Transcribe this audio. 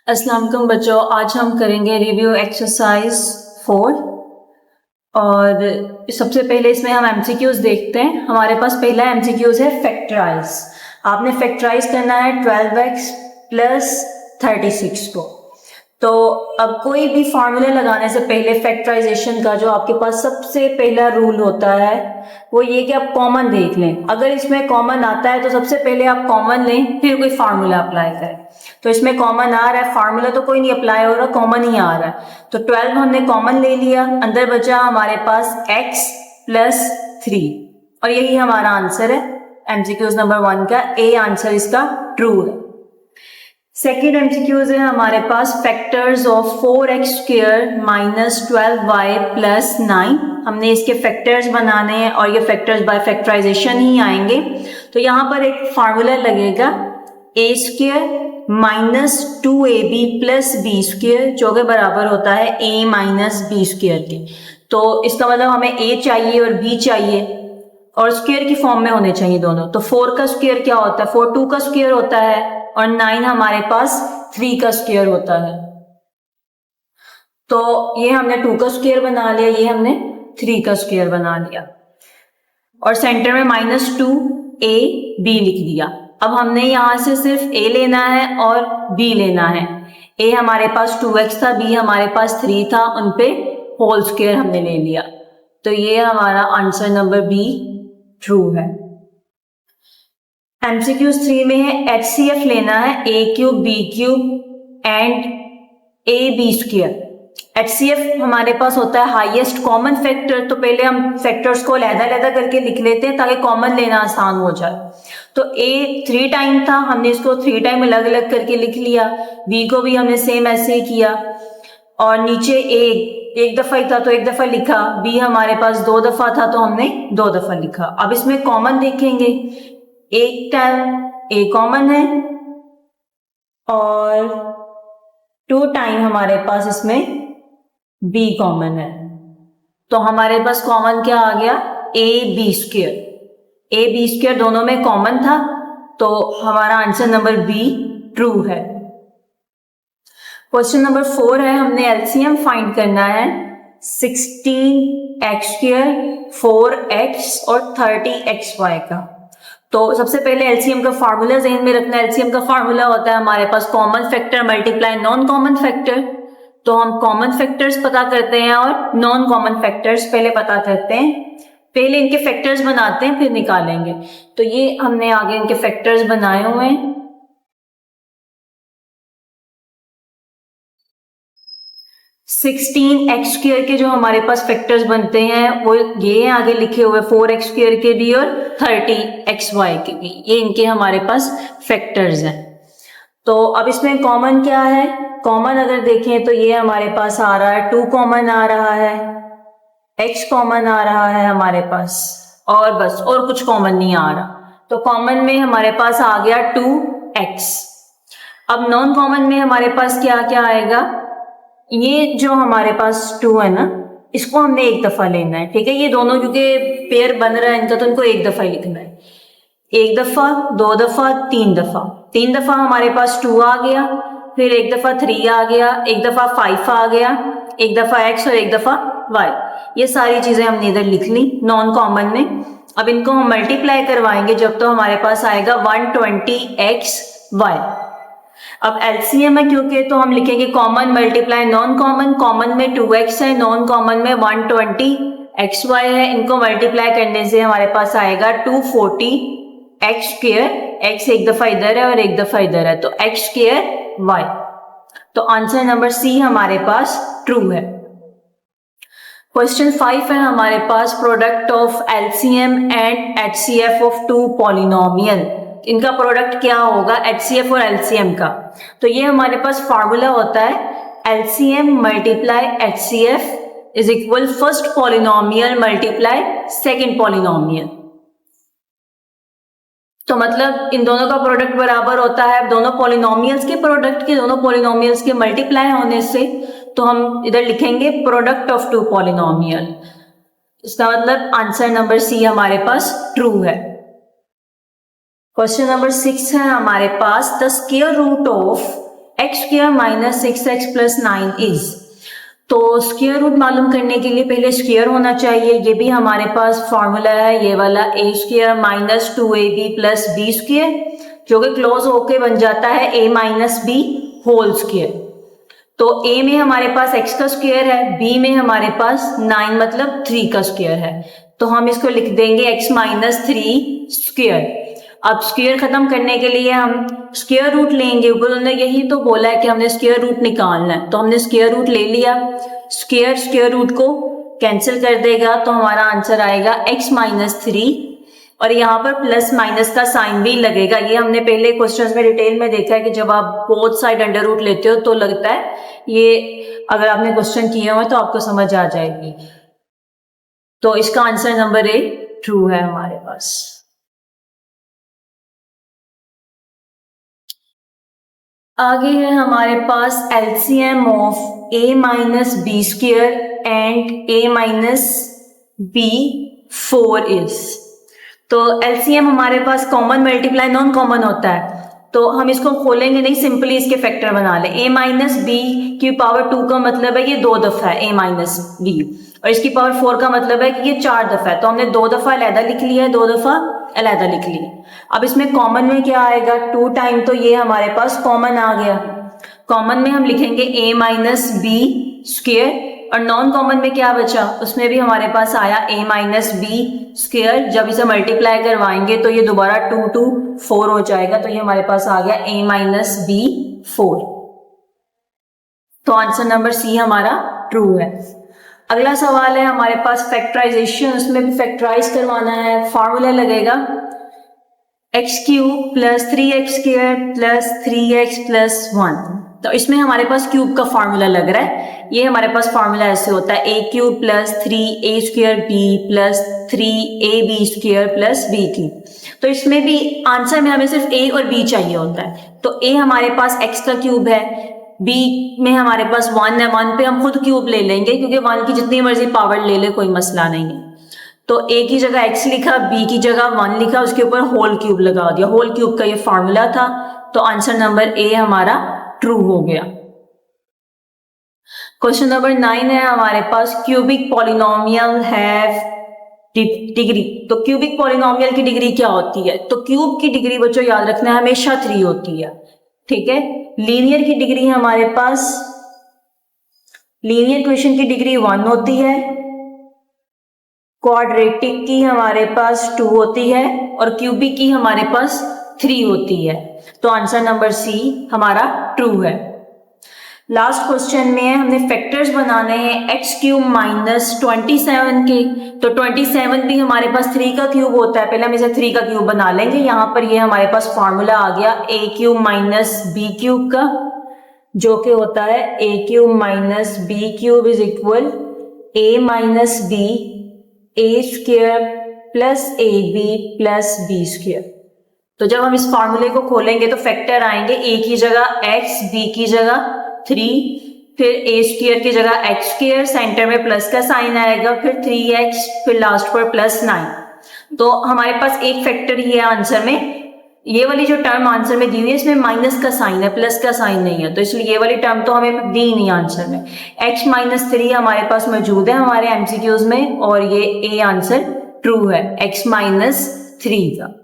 अस्सलाम वालेकुम बच्चों, आज हम करेंगे रिव्यू एक्सरसाइज 4 और सबसे पहले इसमें हम एमसीक्यूज देखते हैं। हमारे पास पहला एमसीक्यूज है फैक्टराइज। आपने फैक्टराइज करना है 12x प्लस 36 को। तो अब कोई भी फार्मूला लगाने से पहले फैक्टराइजेशन का जो आपके पास सबसे पहला रूल होता है वो ये कि आप कॉमन देख लें। अगर इसमें कॉमन आता है तो सबसे पहले आप कॉमन लें, फिर कोई फार्मूला अप्लाई करें। तो इसमें कॉमन आ रहा है, फार्मूला तो कोई नहीं अप्लाई हो रहा, कॉमन ही आ रहा है। तो 12 हमने कॉमन ले लिया, अंदर बचा हमारे पास x प्लस 3 और यही हमारा आंसर है एमसीक्यूज नंबर 1 का। ए आंसर इसका ट्रू है। सेकेंड एमसीक्यूज है हमारे पास factors of 4x square minus 12y plus 9। हमने इसके फैक्टर्स बनाने हैं और ये फैक्टर्स बाय फैक्टराइजेशन ही आएंगे। तो यहाँ पर एक फार्मूला लगेगा a square minus 2ab plus b square जो कि बराबर होता है a माइनस b स्क्वायर के। तो इसका मतलब हमें a चाहिए और b चाहिए और स्क्वायर की फॉर्म में होने चाहिए दोनों। तो 4 का स्क्वायर क्या होता है? 4 2 का स्क्वायर होता है और 9 हमारे पास 3 का स्क्वायर होता है। तो ये हमने 2 का स्क्वायर बना लिया, ये हमने 3 का स्क्वायर बना लिया और सेंटर में -2 a b लिख दिया। अब हमने यहां से सिर्फ a लेना है और b लेना है। a हमारे पास 2x था, b हमारे पास 3 था, उन पे होल स्क्वायर हमने ले लिया। तो ये हमारा आंसर नंबर बी ट्रू है। एमसीक्यूज 3 में है HCF लेना है a cube b cube and ab square. HCF हमारे पास होता है हाईएस्ट कॉमन फैक्टर। तो पहले हम फैक्टर्स को अलग-अलग करके लिख लेते हैं ताकि कॉमन लेना आसान हो जाए। तो a 3 टाइम था, हमने इसको 3 टाइम अलग अलग करके लिख लिया। b को भी हमने सेम ऐसे ही किया और नीचे a एक दफा ही था तो एक दफा लिखा, b हमारे पास 2 दफा था तो हमने 2 दफा लिखा। अब इसमें कॉमन देखेंगे, एक टाइम a कॉमन है और 2 टाइम हमारे पास इसमें b कॉमन है। तो हमारे पास कॉमन क्या आ गया? a b square. a b square दोनों में कॉमन था तो हमारा आंसर नंबर बी ट्रू है। क्वेश्चन नंबर 4 है, हमने एलसीएम फाइंड करना है 16x स्क्वायर 4x और 30xy का। तो सबसे पहले एलसीएम का फार्मूला ज़हन में रखना है। एलसीएम का फार्मूला होता है हमारे पास common factor multiply non common factor. तो हम कॉमन फैक्टर्स पता करते हैं और नॉन कॉमन फैक्टर्स पहले पता करते हैं। पहले इनके फैक्टर्स बनाते हैं फिर निकालेंगे। तो ये हमने आगे इनके फैक्टर्स बनाए हुए हैं। 16x स्क्वायर के जो हमारे पास फैक्टर्स बनते हैं वो ये आगे लिखे हुए 4x स्क्वायर के भी और 30xy के भी, ये इनके हमारे पास फैक्टर्स हैं। तो अब इसमें कॉमन क्या है? कॉमन अगर देखें तो ये हमारे पास आ रहा है 2 कॉमन आ रहा है, x कॉमन आ रहा है हमारे पास और बस, और कुछ कॉमन नहीं आ रहा। तो कॉमन में हमारे पास आ गया 2x। अब नॉन कॉमन में हमारे पास क्या क्या आएगा? ये जो हमारे पास 2 है ना, इसको हमने एक दफा लेना है, ठीक है। ये दोनों क्योंकि पेयर बन रहा है इनका तो इनको एक दफा ही लिखना है। एक दफा, 2 दफा, 3 दफा। 3 दफा हमारे पास 2 आ गया, फिर एक दफा 3 आ गया, एक दफा 5 आ गया, एक दफा x और एक दफा y। ये सारी चीजें हमने इधर लिख ली नॉन कॉमन में। अब इनको हम मल्टीप्लाई करवाएंगे जब तो हमारे पास आएगा 120xy। अब एलसीएम है क्योंकि, तो हम लिखेंगे common multiply non common. Common में 2x है, नॉन कॉमन में 120xy है। इनको मल्टीप्लाई करने से हमारे पास आएगा 240x स्क्वायर। x एक दफा इधर है और एक दफा इधर है तो x स्क्वायर y। तो आंसर नंबर सी हमारे पास ट्रू है। क्वेश्चन 5 है हमारे पास product of LCM and HCF of 2 polynomial. इनका प्रोडक्ट क्या होगा HCF और LCM का? तो ये हमारे पास फार्मूला होता है LCM multiply HCF is equal first polynomial multiply second polynomial. तो मतलब इन दोनों का प्रोडक्ट बराबर होता है दोनों पॉलिनोमियल्स के प्रोडक्ट के, दोनों पॉलिनोमियल्स के मल्टीप्लाई होने से। तो हम इधर लिखेंगे प्रोडक्ट ऑफ 2 पॉलिनोमियल। इसका मतलब आंसर नंबर सी हमारे पास ट्रू है। क्वेश्चन नंबर 6 है हमारे पास the square root of X square minus 6x plus 9 is. तो स्क्वायर रूट मालूम करने के लिए पहले स्क्वायर होना चाहिए, ये भी हमारे पास फॉर्मूला है ये वाला, A square minus 2ab plus B square, जो कि क्लोज होके बन जाता है a minus B whole square. तो a में हमारे पास x का स्क्वायर है, b में हमारे पास 9 मतलब 3 का स्क्वायर है, तो हम इसको लिख देंगे x माइनस 3 स्क्वायर। अब स्क्वायर खत्म करने के लिए हम स्क्वायर रूट लेंगे, ऊपर उन्होंने यही तो बोला है कि हमने स्क्वायर रूट निकालना है, तो हमने स्क्वायर रूट ले लिया, स्क्वायर स्क्वायर रूट को कैंसिल कर देगा, तो हमारा आंसर आएगा x माइनस 3, और यहाँ पर प्लस माइनस का साइन भी लगेगा। ये हमने पहले क्वेश्चंस में डिटेल में देखा है कि जब आप बोथ साइड अंडर रूट लेते हो तो लगता है, ये अगर आपने क्वेश्चन किए हो तो आपको समझ आ जाएगी। तो इसका आंसर नंबर ए ट्रू है हमारे पास। आगे है हमारे पास LCM of a minus B square and a minus B 4 is. तो एलसीएम हमारे पास कॉमन मल्टीप्लाई नॉन कॉमन होता है, तो हम इसको खोलेंगे नहीं, सिंपली इसके फैक्टर बना ले। a माइनस बी की पावर 2 का मतलब है ये 2 दफा है a माइनस बी, और इसकी पावर 4 का मतलब है कि ये 4 दफा है, तो हमने 2 दफा अलहदा लिख लिया है, 2 दफा अलहदा लिख लिया। अब इसमें कॉमन में क्या आएगा, 2 टाइम, तो ये हमारे पास कॉमन आ गया। कॉमन में हम लिखेंगे a माइनस बी स्क्वायर, और नॉन कॉमन में क्या बचा, उसमें भी हमारे पास आया a माइनस बी स्क्वायर। जब इसे मल्टीप्लाई करवाएंगे तो ये दोबारा 2 to 4 हो जाएगा, तो ये हमारे पास आ गया a माइनस बी 4। तो आंसर नंबर सी हमारा ट्रू है। अगला सवाल है हमारे पास फैक्टराइजेशन, उसमें भी फैक्टराइज करवाना है। फॉर्मूला लगेगा x cube plus 3x square plus 3x plus 1। तो इसमें हमारे पास क्यूब का फॉर्मूला लग रहा है, ये हमारे पास फॉर्मूला ऐसे होता है a cube plus 3a square b plus 3ab square plus b cube. तो इसमें भी आंसर में हमें सिर्फ a और b चाहिए होता है, तो a हमारे पास x का क्यूब है, b में हमारे पास 1 है, 1 पे हम खुद क्यूब ले लेंगे क्योंकि 1 की जितनी मर्जी पावर ले ले कोई मसला नहीं है। तो a की जगह x लिखा, b की जगह 1 लिखा, उसके ऊपर होल क्यूब लगा दिया, होल क्यूब का ये फॉर्मूला था, तो आंसर नंबर ए हमारा ट्रू हो गया। क्वेश्चन नंबर 9 है हमारे पास, क्यूबिक पॉलिनोमियल हैव डिग्री। तो क्यूबिक पॉलिनोमियल की डिग्री क्या होती है, तो क्यूब की डिग्री बच्चों याद रखना है हमेशा 3 होती है, ठीक है। लीनियर की डिग्री हमारे पास, लीनियर इक्वेशन की डिग्री 1 होती है, क्वाड्रेटिक की हमारे पास 2 होती है, और क्यूबिक की हमारे पास 3 होती है। तो आंसर नंबर सी हमारा ट्रू है। लास्ट क्वेश्चन में हमने फैक्टर्स बनाने हैं एक्स क्यूब माइनस 27 के। तो 27 भी हमारे पास 3 का क्यूब होता है, पहले हम इसे 3 का क्यूब बना लेंगे। यहाँ पर ये हमारे पास फॉर्मूला आ गया a cube minus b cube का, जो कि होता है a cube minus b cube is equal a minus b a square plus a b plus B square. तो जब हम इस फॉर्मूले को खोलेंगे तो फैक्टर आएंगे, a की जगह x, b की जगह 3, फिर a स्क्वायर की जगह x स्क्वायर, सेंटर में प्लस का साइन आएगा, फिर 3x, फिर लास्ट पर प्लस 9। तो हमारे पास एक फैक्टर ही है आंसर में। ये वाली जो टर्म आंसर में दी हुई है इसमें माइनस का साइन है, प्लस का साइन नहीं है, तो इसलिए ये वाली टर्म तो हमें दी नहीं आंसर में। x माइनस 3 हमारे पास मौजूद है हमारे एमसीक्यूज में, और ये ए आंसर ट्रू है x माइनस 3 का।